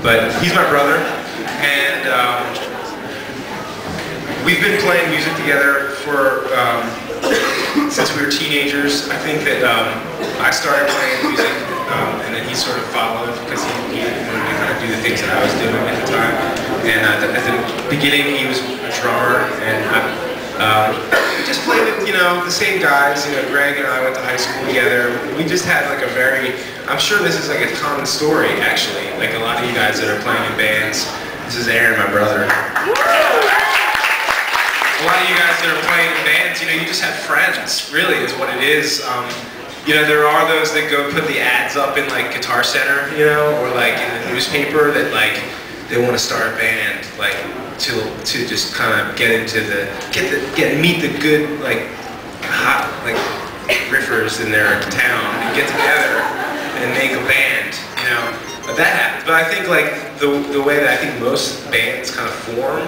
But he's my brother, and we've been playing music together for since we were teenagers. I think that I started playing music, and then he sort of followed because he wanted to kind of do the things that I was doing at the time. And at the beginning, he was a drummer, and we just played with, you know, the same guys. You know, Greg and I went to high school together. We just had like a very, I'm sure this is like a common story actually. Like a lot of you guys that are playing in bands. This is Aaron, my brother. A lot of you guys that are playing in bands, you know, you just have friends, really, is what it is. You know, there are those that go put the ads up in like Guitar Center, you know, or like in the newspaper that like they want to start a band, like to just kind of get into the meet the good like hot like riffers in their town and get together and make a band, you know. But that happens. But I think like the way that I think most bands kind of form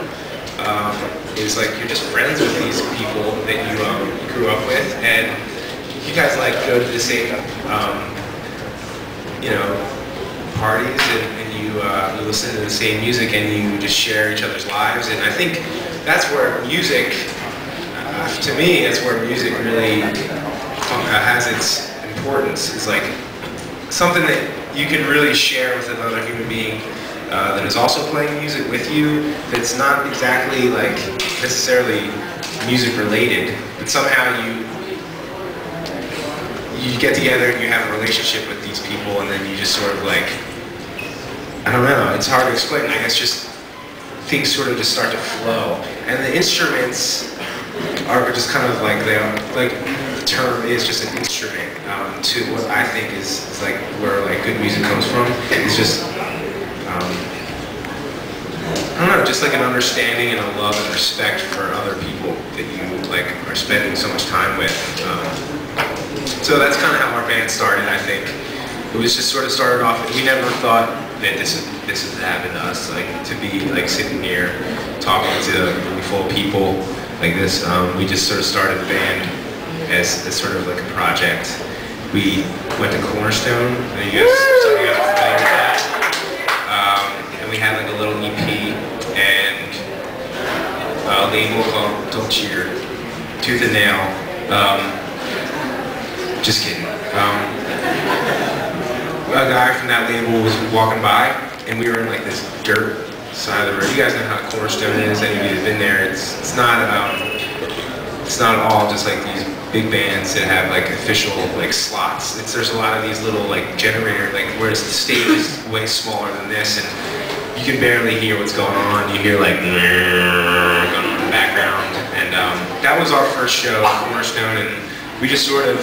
is like you're just friends with these people that you grew up with, and you guys like go to the same you know, parties, and you listen to the same music, and you just share each other's lives. And I think that's where music, to me, that's where music really has its importance. It's like something that you can really share with another human being that is also playing music with you, that's not exactly like necessarily music related, but somehow you get together and you have a relationship with these people, and then you just sort of like, I don't know, it's hard to explain. I guess just things sort of just start to flow, and the instruments are just kind of like the term is just an instrument to what I think is like where like good music comes from. It's just I don't know, just like an understanding and a love and respect for other people that you like are spending so much time with. So that's kind of how our band started, I think. It was just sort of started off, we never thought that this would happen to us, like to be like sitting here talking to a room full of people like this. We just sort of started the band as sort of like a project. We went to Cornerstone, and some of you guys are familiar with that. And we had like a little EP and a label called Don't Cheer, Tooth and Nail. Just kidding. A guy from that label was walking by, and we were in like this dirt side of the road. You guys know how Cornerstone is. Any of you have been there. It's not all just like these big bands that have like official like slots. There's a lot of these little like generator, like whereas the stage is way smaller than this, and you can barely hear what's going on. You hear like going on in the background, and that was our first show, Cornerstone, and we just sort of,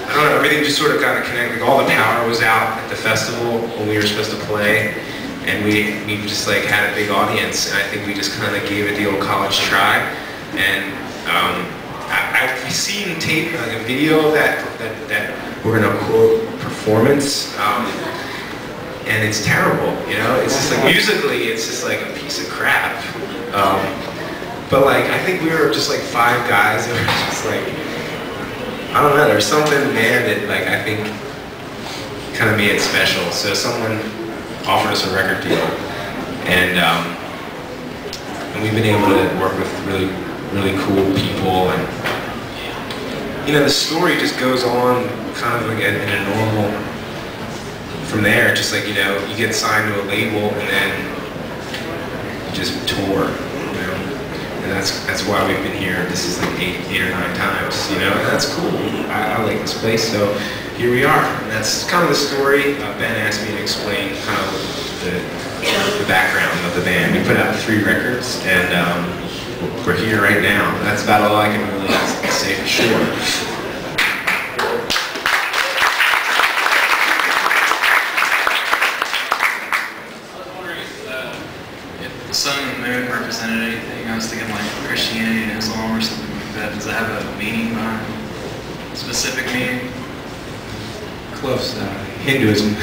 I don't know, everything just sort of got connected. Like all the power was out at the festival when we were supposed to play, and we just like had a big audience, and I think we just kind of gave it the old college try. And I've seen tape, like a video that we're gonna quote performance, and it's terrible, you know? It's just like, musically, it's just like a piece of crap. But like, I think we were just like 5 guys that were just like, I don't know, there's something there that like I think kind of made it special. So someone offered us a record deal, and we've been able to work with really cool people, and you know, the story just goes on kind of like in a normal, from there, just like, you know, you get signed to a label and then you just tour, you know, and that's why we've been here. This is like 8 or 9 times, you know, and that's cool. I like this place, so here we are. And that's kind of the story. Ben asked me to explain kind of the background of the band. We put out 3 records, and we're here right now. That's about all I can really say for sure. Sun and the moon represented anything. I was thinking like Christianity and Islam or something like that. Does it have a meaning behind it? A specific meaning? Close. Hinduism.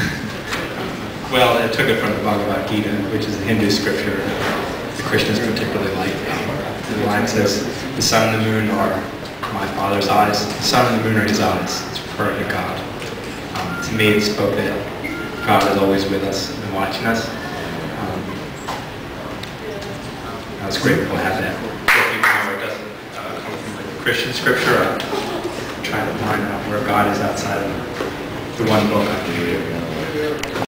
Well, it took it from the Bhagavad Gita, which is a Hindu scripture that the Christians particularly like. The line says, "The sun and the moon are my Father's eyes. The sun and the moon are His eyes." It's referring to God. To me, it spoke that God is always with us and watching us. I was grateful to have that working power. It doesn't come from like the Christian scripture. I'm trying to find out where God is outside of the one book I can read.